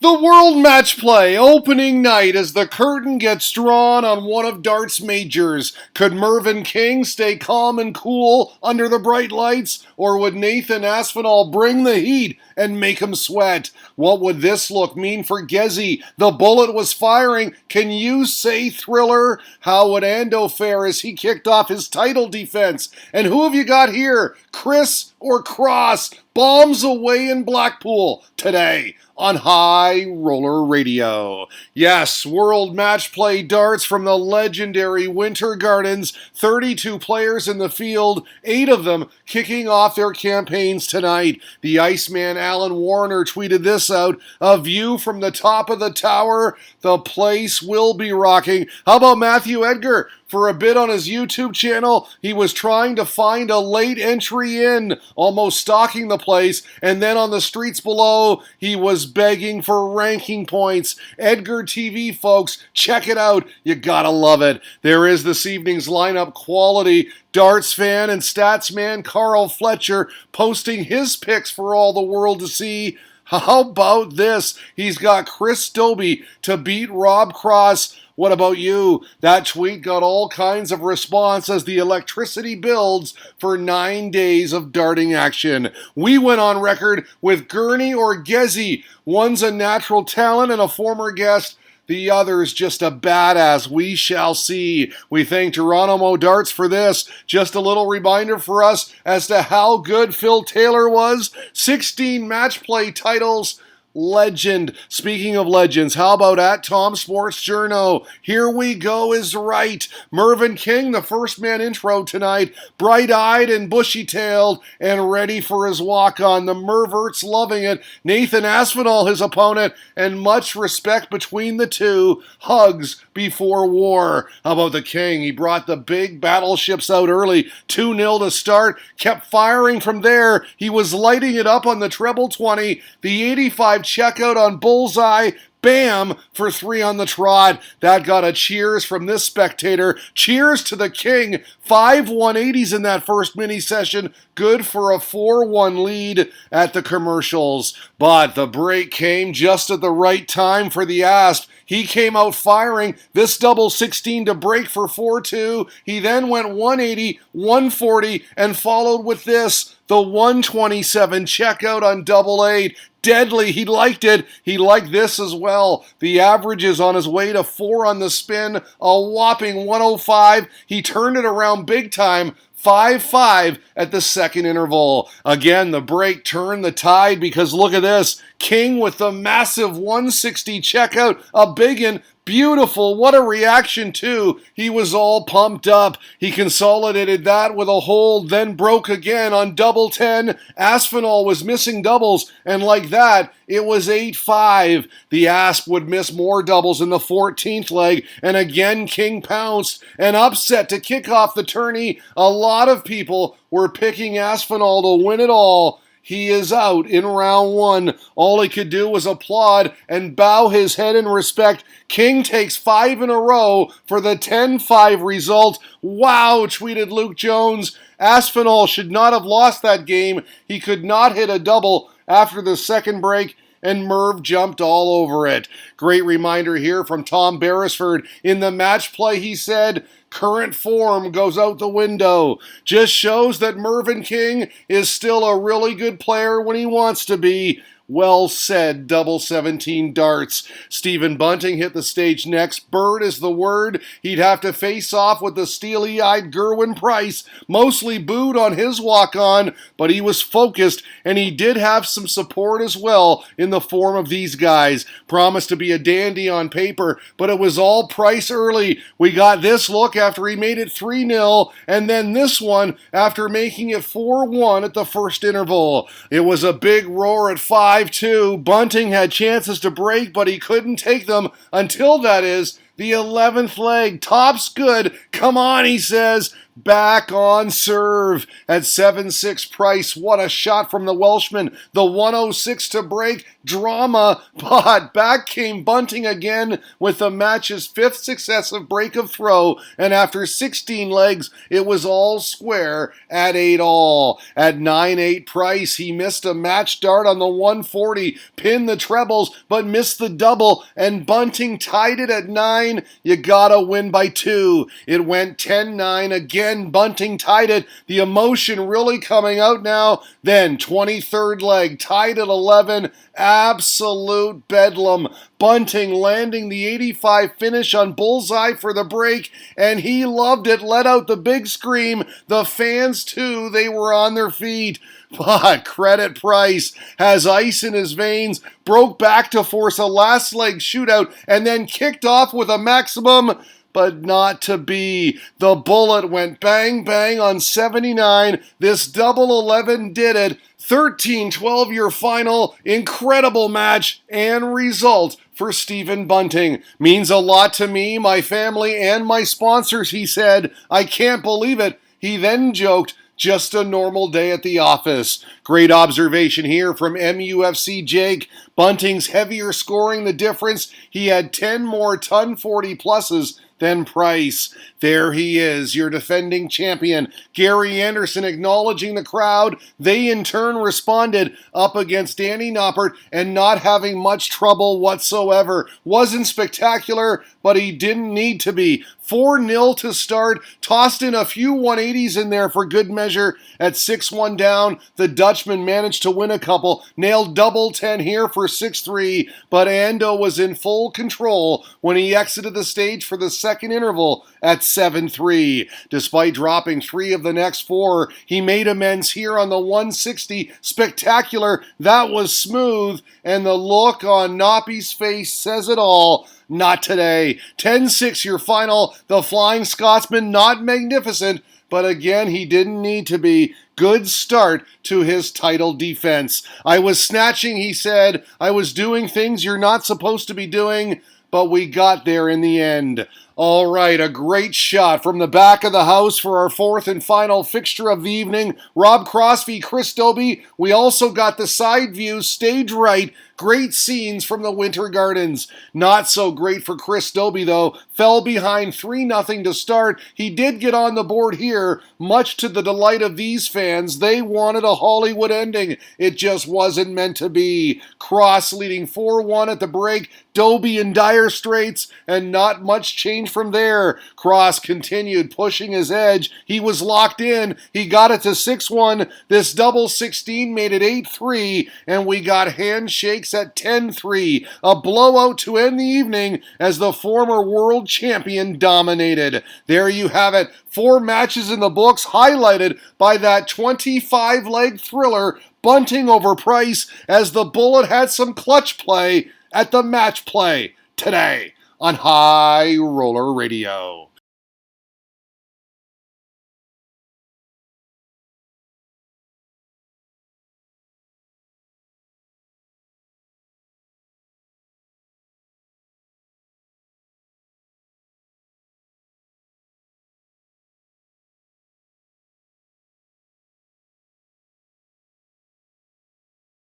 The World Matchplay opening night as the curtain gets drawn on one of dart's majors. Could Mervyn King stay calm and cool under the bright lights, or would Nathan Aspinall bring the heat and make him sweat? What would this look mean for Gezzy? The bullet was firing. Can you say thriller? How would Ando fare as he kicked off his title defense? And who have you got here? Chris or Cross? Bombs away in Blackpool today on High Roller Radio. Yes, World Matchplay darts from the legendary Winter Gardens. 32 players in the field, 8 of them kicking off their campaigns tonight. The Iceman Alan Warner tweeted this out: a view from the top of the tower. The place will be rocking. How about Matthew Edgar? For a bit on his YouTube channel, he was trying to find a late entry in, almost stalking the place, and then on the streets below, he was begging for ranking points. Edgar TV, folks, check it out. You gotta love it. There is this evening's lineup quality. Darts fan and statsman Carl Fletcher posting his picks for all the world to see. How about this? He's got Chris Dobie to beat Rob Cross. What about you? That tweet got all kinds of response as the electricity builds for 9 days of darting action. We went on record with Gurney or Gezzy. One's a natural talent and a former guest. The other's just a badass. We shall see. We thank Geronimo Darts for this. Just a little reminder for us as to how good Phil Taylor was. 16 match play titles. Legend. Speaking of legends, how about at Tom Sports Journo? Here we go is right. Mervyn King, the first man intro tonight, bright-eyed and bushy-tailed and ready for his walk-on. The Merverts loving it. Nathan Aspinall, his opponent, and much respect between the two. Hugs before war. How about the King? He brought the big battleships out early. 2-0 to start. Kept firing from there. He was lighting it up on the treble 20. The 85 checkout on Bullseye. Bam! For 3 on the trot. That got a cheers from this spectator. Cheers to the King. 5 180s in that first mini session. Good for a 4-1 lead at the commercials. But the break came just at the right time for the Asp. He came out firing. This double 16 to break for 4-2. He then went 180, 140, and followed with this. The 127 checkout on double 8. Deadly. He liked it. He liked this as well. The average is on his way to 4 on the spin. A whopping 105. He turned it around big time. 5-5 at the second interval. Again, the break turned the tide because look at this. King with the massive 160 checkout. A big one. Beautiful. What a reaction, too. He was all pumped up. He consolidated that with a hold, then broke again on double 10. Aspinall was missing doubles, and like that, it was 8-5. The Asp would miss more doubles in the 14th leg, and again King pounced. An upset to kick off the tourney. A lot of people were picking Aspinall to win it all. He is out in round 1. All he could do was applaud and bow his head in respect. King takes 5 in a row for the 10-5 result. Wow, tweeted Luke Jones. Aspinall should not have lost that game. He could not hit a double after the second break, and Merv jumped all over it. Great reminder here from Tom Beresford. In the match play, he said, current form goes out the window. Just shows that Mervyn King is still a really good player when he wants to be. Well said, double 17 darts. Stephen Bunting hit the stage next. Bird is the word. He'd have to face off with the steely-eyed Gerwin Price. Mostly booed on his walk-on, but he was focused, and he did have some support as well in the form of these guys. Promised to be a dandy on paper, but it was all Price early. We got this look after he made it 3-0, and then this one after making it 4-1 at the first interval. It was a big roar at 5. Bunting had chances to break, but he couldn't take them until, that is, the 11th leg. Top's good. Come on, he says. back on serve at 7-6 Price. What a shot from the Welshman. The 106 to break. Drama, but back came Bunting again with the match's fifth successive break of throw, and after 16 legs, it was all square at 8-all. At 9-8 Price, he missed a match dart on the 140, pinned the trebles, but missed the double, and Bunting tied it at 9. You gotta win by 2. It went 10-9. Again, Bunting tied it. The emotion really coming out now. Then 23rd leg, tied at 11. Absolute bedlam. Bunting landing the 85 finish on bullseye for the break, and he loved it. Let out the big scream. The fans, too, they were on their feet. But credit Price, has ice in his veins, broke back to force a last leg shootout, and then kicked off with a maximum, but not to be. The bullet went bang bang on 79. This double 11 did it. 13-12 your final. Incredible match and result for Stephen Bunting. Means a lot to me, my family, and my sponsors, he said. I can't believe it. He then joked, just a normal day at the office. Great observation here from MUFC Jake. Bunting's heavier scoring the difference. He had 10 more ton 40 pluses than Price. There he is, your defending champion. Gary Anderson acknowledging the crowd. They in turn responded up against Danny Noppert and not having much trouble whatsoever. Wasn't spectacular, but he didn't need to be. 4-0 to start. Tossed in a few 180s in there for good measure. At 6-1 down, the Dutchman managed to win a couple. Nailed double 10 here for 6-3, but Ando was in full control when he exited the stage for the second interval at 7-3. Despite dropping 3 of the next 4, he made amends here on the 160. Spectacular. That was smooth, and the look on Noppy's face says it all. Not today. 10-6 your final. The Flying Scotsman not magnificent, but again, he didn't need to be. Good start to his title defense. I was snatching, he said. I was doing things you're not supposed to be doing, but we got there in the end. All right, a great shot from the back of the house for our fourth and final fixture of the evening. Rob Cross v. Chris Dobie. We also got the side view, stage right. Great scenes from the Winter Gardens. Not so great for Chris Dobie, though. Fell behind 3-0 to start. He did get on the board here, much to the delight of these fans. They wanted a Hollywood ending. It just wasn't meant to be. Cross leading 4-1 at the break. Dobie in dire straits, and not much change from there. Cross continued pushing his edge. He was locked in. He got it to 6-1. This double 16 made it 8-3, and we got handshakes at 10-3. A blowout to end the evening as the former world champion dominated. There you have it. 4 matches in the books, highlighted by that 25-leg thriller, Bunting over Price, as the Bullet had some clutch play at the Matchplay today on High Roller Radio.